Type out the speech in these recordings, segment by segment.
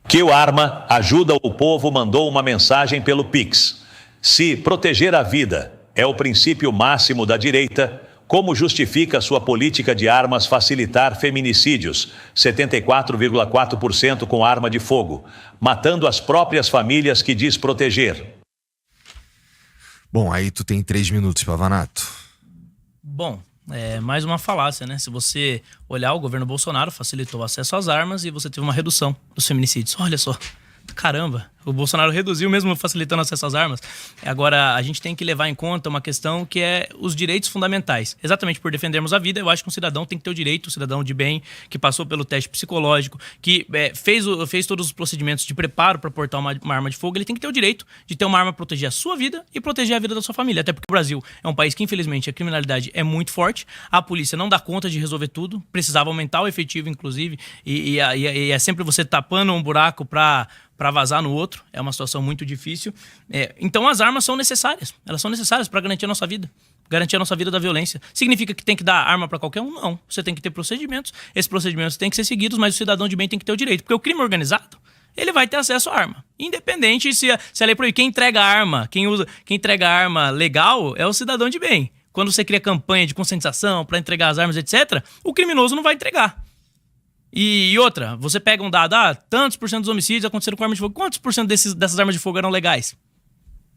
Que o Arma Ajuda o Povo mandou uma mensagem pelo Pix. Se proteger a vida é o princípio máximo da direita, como justifica sua política de armas facilitar feminicídios, 74,4% com arma de fogo, matando as próprias famílias que diz proteger? Bom, aí tu tem 3 minutos, Pavanato. Bom, mais uma falácia, né? Se você olhar, o governo Bolsonaro facilitou o acesso às armas e você teve uma redução dos feminicídios. Olha só, caramba, o Bolsonaro reduziu mesmo facilitando o acesso às armas. Agora, a gente tem que levar em conta uma questão que é os direitos fundamentais. Exatamente por defendermos a vida, eu acho que um cidadão tem que ter o direito, um cidadão de bem, que passou pelo teste psicológico, que fez todos os procedimentos de preparo para portar uma arma de fogo, ele tem que ter o direito de ter uma arma para proteger a sua vida e proteger a vida da sua família. Até porque o Brasil é um país que, infelizmente, a criminalidade é muito forte, a polícia não dá conta de resolver tudo, precisava aumentar o efetivo, inclusive, e é sempre você tapando um buraco para vazar no outro. É uma situação muito difícil. Então as armas são necessárias. Elas são necessárias para garantir a nossa vida. Garantir a nossa vida da violência. Significa que tem que dar arma para qualquer um? Não. Você tem que ter procedimentos. Esses procedimentos têm que ser seguidos, mas o cidadão de bem tem que ter o direito. Porque o crime organizado, ele vai ter acesso à arma. Independente se a lei proíbe. Quem entrega a arma, quem entrega a arma legal é o cidadão de bem. Quando você cria campanha de conscientização para entregar as armas, etc., o criminoso não vai entregar. E outra, você pega um dado, tantos por cento dos homicídios aconteceram com armas de fogo. Quantos por cento dessas armas de fogo eram legais?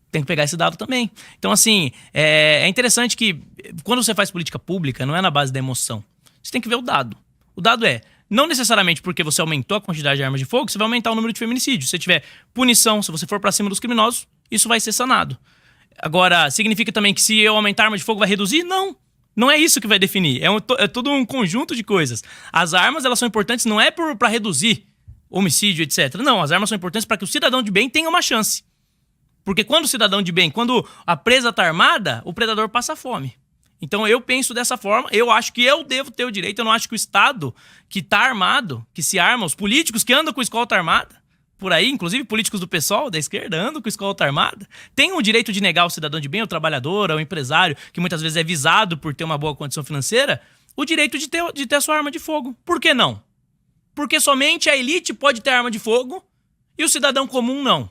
Tem que pegar esse dado também. Então, assim, é interessante que quando você faz política pública, não é na base da emoção. Você tem que ver o dado. O dado não necessariamente porque você aumentou a quantidade de armas de fogo, você vai aumentar o número de feminicídios. Se você tiver punição, se você for pra cima dos criminosos, isso vai ser sanado. Agora, significa também que se eu aumentar a arma de fogo vai reduzir? Não. Não é isso que vai definir, é todo um conjunto de coisas. As armas, elas são importantes não é para reduzir homicídio, etc. Não, as armas são importantes para que o cidadão de bem tenha uma chance. Porque quando o cidadão de bem, quando a presa está armada, o predador passa fome. Então eu penso dessa forma, eu acho que eu devo ter o direito, eu não acho que o Estado que está armado, que se arma, os políticos que andam com escolta armada, por aí, inclusive políticos do PSOL, da esquerda, andam com escolta armada, tem o direito de negar ao cidadão de bem, ao trabalhador, ao empresário, que muitas vezes é visado por ter uma boa condição financeira, o direito de ter a sua arma de fogo. Por que não? Porque somente a elite pode ter arma de fogo e o cidadão comum não.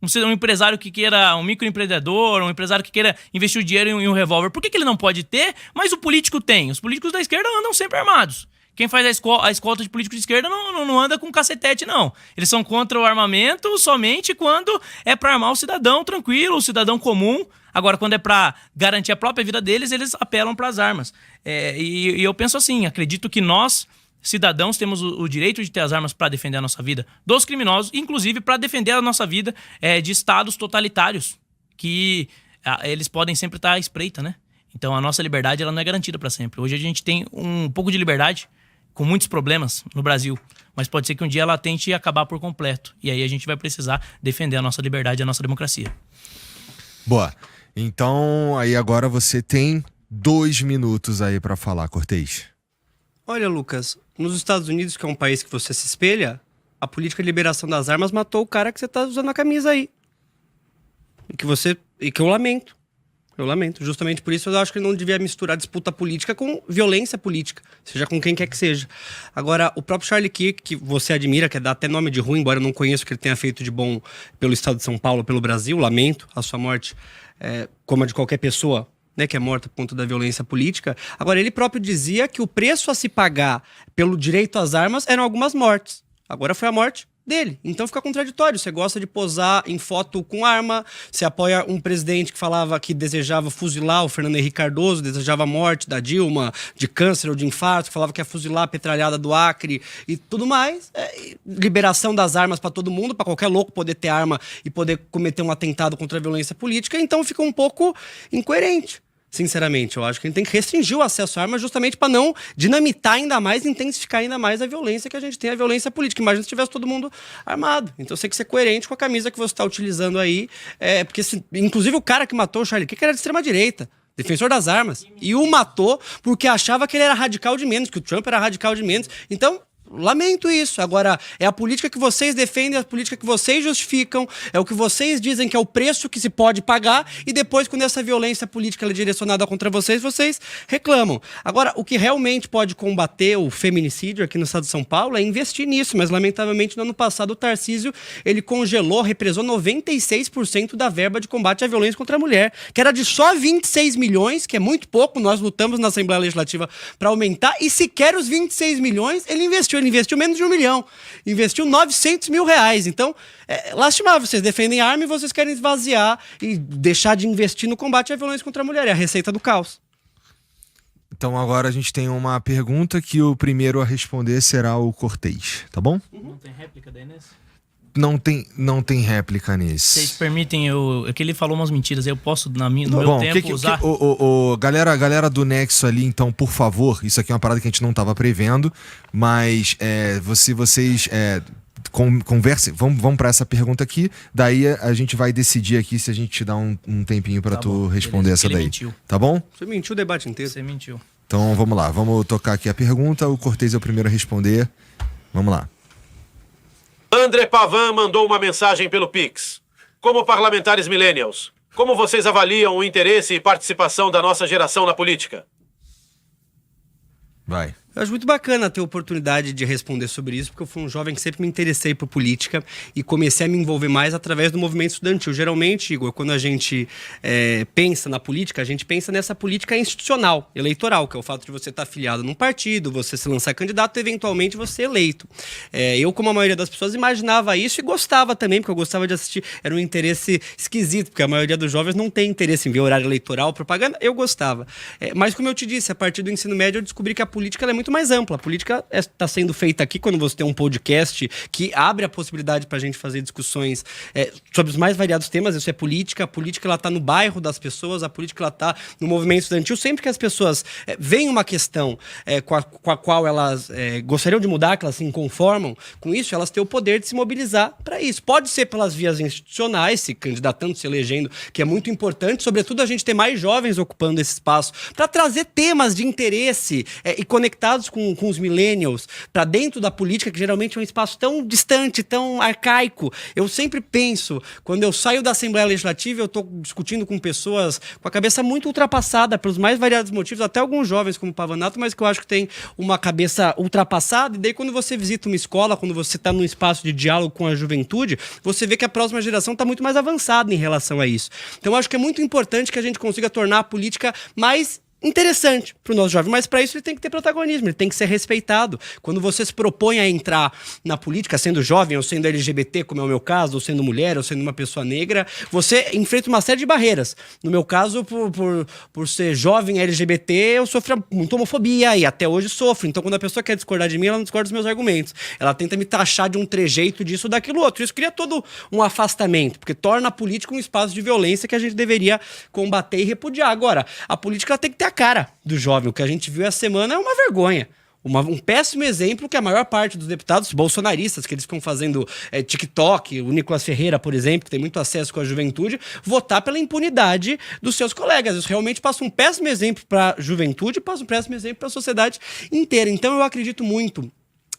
Um empresário que queira, um microempreendedor, um empresário que queira investir o dinheiro em um revólver, por que ele não pode ter, mas o político tem? Os políticos da esquerda andam sempre armados. Quem faz a escolta de político de esquerda não anda com cacetete, não. Eles são contra o armamento somente quando é para armar o cidadão tranquilo, o cidadão comum. Agora, quando é para garantir a própria vida deles, eles apelam para as armas. E eu penso assim, acredito que nós, cidadãos, temos o direito de ter as armas para defender a nossa vida dos criminosos, inclusive para defender a nossa vida de estados totalitários, que eles podem sempre estar à espreita, né? Então a nossa liberdade ela não é garantida para sempre. Hoje a gente tem um pouco de liberdade, com muitos problemas no Brasil, mas pode ser que um dia ela tente acabar por completo. E aí a gente vai precisar defender a nossa liberdade e a nossa democracia. Boa. Então, aí agora você tem 2 minutos aí pra falar, Cortez. Olha, Lucas, nos Estados Unidos, que é um país que você se espelha, a política de liberação das armas matou o cara que você tá usando a camisa aí. E que eu lamento. Eu lamento. Justamente por isso eu acho que ele não devia misturar disputa política com violência política, seja com quem quer que seja. Agora, o próprio Charlie Kirk, que você admira, que dá até nome de ruim, embora eu não conheça o que ele tenha feito de bom pelo estado de São Paulo, pelo Brasil, lamento a sua morte, como a de qualquer pessoa, né, que é morta por conta da violência política. Agora, ele próprio dizia que o preço a se pagar pelo direito às armas eram algumas mortes. Agora foi a morte dele. Então fica contraditório. Você gosta de posar em foto com arma, você apoia um presidente que falava que desejava fuzilar o Fernando Henrique Cardoso, desejava a morte da Dilma, de câncer ou de infarto, que falava que ia fuzilar a petralhada do Acre e tudo mais. Liberação das armas para todo mundo, para qualquer louco poder ter arma e poder cometer um atentado contra a violência política. Então fica um pouco incoerente. Sinceramente, eu acho que a gente tem que restringir o acesso à arma justamente para não dinamitar ainda mais, intensificar ainda mais a violência que a gente tem, a violência política. Imagina se tivesse todo mundo armado. Então você tem que ser coerente com a camisa que você está utilizando aí. Porque, inclusive, o cara que matou o Charlie Kirk era de extrema-direita, defensor das armas. E o matou porque achava que ele era radical de menos, que o Trump era radical de menos. Então, Lamento isso. Agora, é a política que vocês defendem, é a política que vocês justificam, é o que vocês dizem que é o preço que se pode pagar, e depois, quando essa violência política é direcionada contra vocês, vocês reclamam. Agora, o que realmente pode combater o feminicídio aqui no estado de São Paulo é investir nisso, mas lamentavelmente no ano passado o Tarcísio, ele congelou, represou 96% da verba de combate à violência contra a mulher, que era de só 26 milhões, que é muito pouco, nós lutamos na Assembleia Legislativa para aumentar, e sequer os 26 milhões ele investiu menos de 1 milhão, investiu 900 mil reais. Então, é lastimável, vocês defendem arma e vocês querem esvaziar e deixar de investir no combate à violência contra a mulher, é a receita do caos. Então agora a gente tem uma pergunta que o primeiro a responder será o Cortez, tá bom? Não tem réplica daí nesse? Não tem réplica nesse. Vocês permitem é que ele falou umas mentiras, eu posso no meu Bom, tempo usar? Galera do Nexo ali, então, por favor, isso aqui é uma parada que a gente não estava prevendo, mas vocês conversem, vamos para essa pergunta aqui, daí a gente vai decidir aqui se a gente te dá um tempinho para tu responder beleza, essa daí. mentiu. Tá bom? Você mentiu o debate inteiro. Você mentiu. Então vamos lá, vamos tocar aqui a pergunta, o Cortez é o primeiro a responder. Vamos lá. André Pavan mandou uma mensagem pelo Pix. Como parlamentares millennials, como vocês avaliam o interesse e participação da nossa geração na política? Vai. Eu acho muito bacana ter a oportunidade de responder sobre isso, porque eu fui um jovem que sempre me interessei por política e comecei a me envolver mais através do movimento estudantil. Geralmente, Igor, quando a gente pensa na política, a gente pensa nessa política institucional, eleitoral, que é o fato de você estar afiliado num partido, você se lançar candidato e eventualmente você ser eleito. Eu, como a maioria das pessoas, imaginava isso e gostava também, porque eu gostava de assistir. Era um interesse esquisito, porque a maioria dos jovens não tem interesse em ver horário eleitoral, propaganda. Eu gostava. Mas, como eu te disse, a partir do ensino médio eu descobri que a política ela é muito mais ampla. A política está sendo feita aqui quando você tem um podcast que abre a possibilidade para a gente fazer discussões sobre os mais variados temas. Isso é política. A política ela está no bairro das pessoas, a política ela está no movimento estudantil. Sempre que as pessoas veem uma questão com a qual elas gostariam de mudar, que elas se inconformam com isso, elas têm o poder de se mobilizar para isso. Pode ser pelas vias institucionais, se candidatando, se elegendo, que é muito importante, sobretudo a gente ter mais jovens ocupando esse espaço para trazer temas de interesse e conectados com os millennials para dentro da política, que geralmente é um espaço tão distante, tão arcaico. Eu sempre penso, quando eu saio da Assembleia Legislativa, eu estou discutindo com pessoas com a cabeça muito ultrapassada pelos mais variados motivos, até alguns jovens como o Pavanato, mas que eu acho que tem uma cabeça ultrapassada, e daí quando você visita uma escola, quando você está num espaço de diálogo com a juventude, você vê que a próxima geração está muito mais avançada em relação a isso. Então eu acho que é muito importante que a gente consiga tornar a política mais interessante para o nosso jovem, mas para isso ele tem que ter protagonismo, ele tem que ser respeitado. Quando você se propõe a entrar na política, sendo jovem, ou sendo LGBT, como é o meu caso, ou sendo mulher, ou sendo uma pessoa negra, você enfrenta uma série de barreiras. No meu caso, por ser jovem LGBT, eu sofro muita homofobia, e até hoje sofro. Então, quando a pessoa quer discordar de mim, ela não discorda dos meus argumentos. Ela tenta me taxar de um trejeito disso ou daquilo outro. Isso cria todo um afastamento, porque torna a política um espaço de violência que a gente deveria combater e repudiar. Agora, a política tem que ter a cara do jovem. O que a gente viu essa semana é uma vergonha. Um péssimo exemplo que a maior parte dos deputados bolsonaristas, que eles ficam fazendo TikTok, o Nicolas Ferreira, por exemplo, que tem muito acesso com a juventude, votar pela impunidade dos seus colegas. Isso realmente passa um péssimo exemplo para a juventude e passa um péssimo exemplo para a sociedade inteira. Então eu acredito muito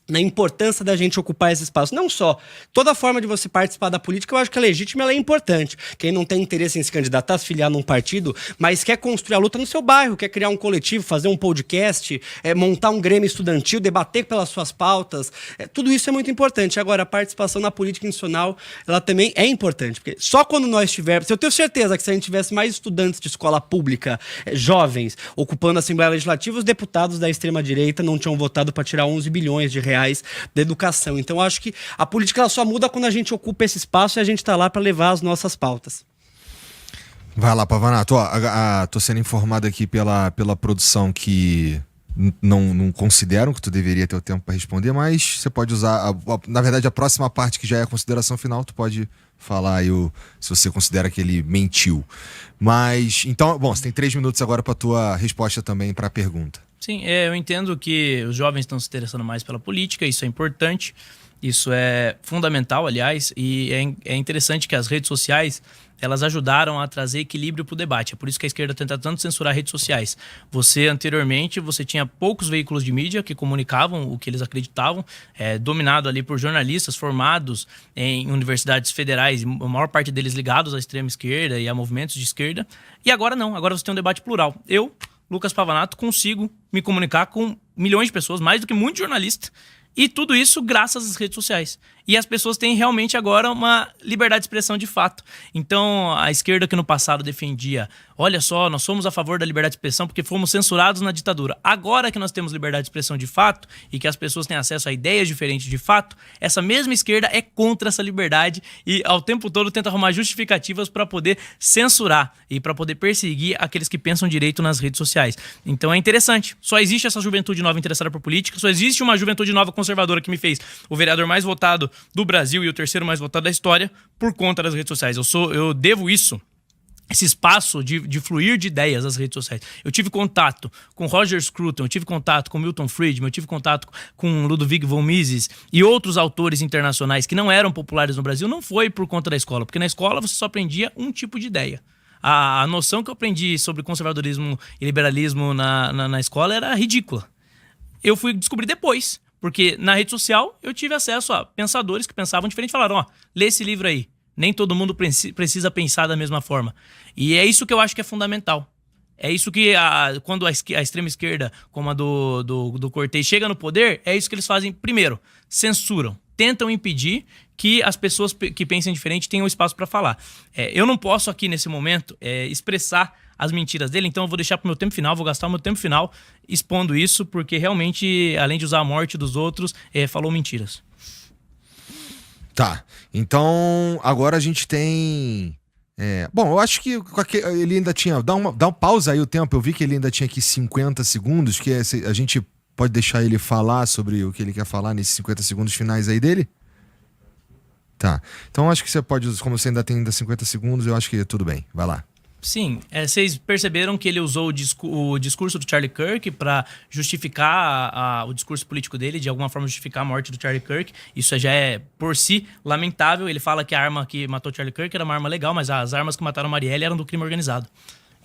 na importância da gente ocupar esse espaço. Não só toda forma de você participar da política, eu acho que é legítima, ela é importante. Quem não tem interesse em se candidatar, se filiar num partido, mas quer construir a luta no seu bairro, quer criar um coletivo, fazer um podcast, montar um grêmio estudantil, debater pelas suas pautas, tudo isso é muito importante. Agora, a participação na política institucional, ela também é importante, porque só quando nós tivermos... Eu tenho certeza que se a gente tivesse mais estudantes de escola pública, jovens, ocupando a Assembleia Legislativa, os deputados da extrema-direita não tinham votado para tirar 11 bilhões de reais da educação. Então, eu acho que a política ela só muda quando a gente ocupa esse espaço e a gente está lá para levar as nossas pautas. Vai lá, Pavanato. Tô sendo informado aqui pela produção que não consideram que tu deveria ter o tempo para responder, mas você pode usar, na verdade, a próxima parte, que já é a consideração final, tu pode falar aí se você considera que ele mentiu. Mas, então, bom, você tem 3 minutos agora para tua resposta também para a pergunta. Sim, eu entendo que os jovens estão se interessando mais pela política, isso é importante. Isso é fundamental, aliás, e é interessante que as redes sociais, elas ajudaram a trazer equilíbrio para o debate. É por isso que a esquerda tenta tanto censurar redes sociais. Anteriormente, você tinha poucos veículos de mídia que comunicavam o que eles acreditavam, dominado ali por jornalistas formados em universidades federais, a maior parte deles ligados à extrema esquerda e a movimentos de esquerda. E agora não, agora você tem um debate plural. Eu, Lucas Pavanato, consigo me comunicar com milhões de pessoas, mais do que muitos jornalistas, e tudo isso graças às redes sociais. E as pessoas têm realmente agora uma liberdade de expressão de fato. Então, a esquerda que no passado defendia, olha só, nós somos a favor da liberdade de expressão porque fomos censurados na ditadura. Agora que nós temos liberdade de expressão de fato e que as pessoas têm acesso a ideias diferentes de fato, essa mesma esquerda é contra essa liberdade e ao tempo todo tenta arrumar justificativas para poder censurar e para poder perseguir aqueles que pensam direito nas redes sociais. Então é interessante. Só existe essa juventude nova interessada por política, só existe uma juventude nova conservadora que me fez o vereador mais votado do Brasil e o terceiro mais votado da história por conta das redes sociais. Eu devo isso, esse espaço de fluir de ideias nas redes sociais. Eu tive contato com Roger Scruton, eu tive contato com Milton Friedman, eu tive contato com Ludwig von Mises e outros autores internacionais que não eram populares no Brasil. Não foi por conta da escola, porque na escola você só aprendia um tipo de ideia. A noção que eu aprendi sobre conservadorismo e liberalismo na escola era ridícula. Eu fui descobrir depois. Porque na rede social eu tive acesso a pensadores que pensavam diferente e falaram, lê esse livro aí. Nem todo mundo precisa pensar da mesma forma. E é isso que eu acho que é fundamental. É isso que, quando a extrema esquerda, como a do Cortez, chega no poder, é isso que eles fazem primeiro. Censuram. Tentam impedir que as pessoas que pensem diferente tenham espaço para falar. Eu não posso aqui, nesse momento, expressar as mentiras dele, então eu vou deixar pro meu tempo final, vou gastar o meu tempo final expondo isso, porque realmente, além de usar a morte dos outros, falou mentiras. Tá, então agora a gente tem... Bom, eu acho que ele ainda tinha... Dá um pausa aí o tempo, eu vi que ele ainda tinha aqui 50 segundos, que a gente pode deixar ele falar sobre o que ele quer falar nesses 50 segundos finais aí dele? Tá, então acho que você pode, como você ainda tem ainda 50 segundos, eu acho que tudo bem, vai lá. Sim, vocês perceberam que ele usou o discurso do Charlie Kirk para justificar o discurso político dele, de alguma forma justificar a morte do Charlie Kirk. Isso já é, por si, lamentável. Ele fala que a arma que matou Charlie Kirk era uma arma legal, mas as armas que mataram Marielle eram do crime organizado.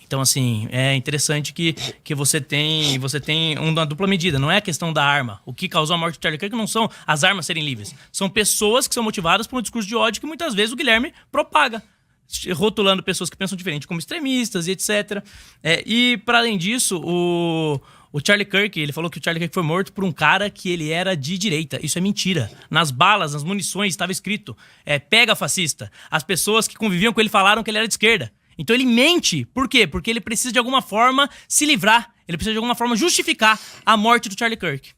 Então, assim, é interessante que você tem uma dupla medida. Não é a questão da arma. O que causou a morte do Charlie Kirk não são as armas serem livres. São pessoas que são motivadas por um discurso de ódio que muitas vezes o Guilherme propaga, rotulando pessoas que pensam diferente como extremistas e etc. E, para além disso, o Charlie Kirk, ele falou que o Charlie Kirk foi morto por um cara que ele era de direita. Isso é mentira. Nas balas, nas munições, estava escrito, pega fascista. As pessoas que conviviam com ele falaram que ele era de esquerda. Então ele mente. Por quê? Porque ele precisa de alguma forma se livrar. Ele precisa de alguma forma justificar a morte do Charlie Kirk.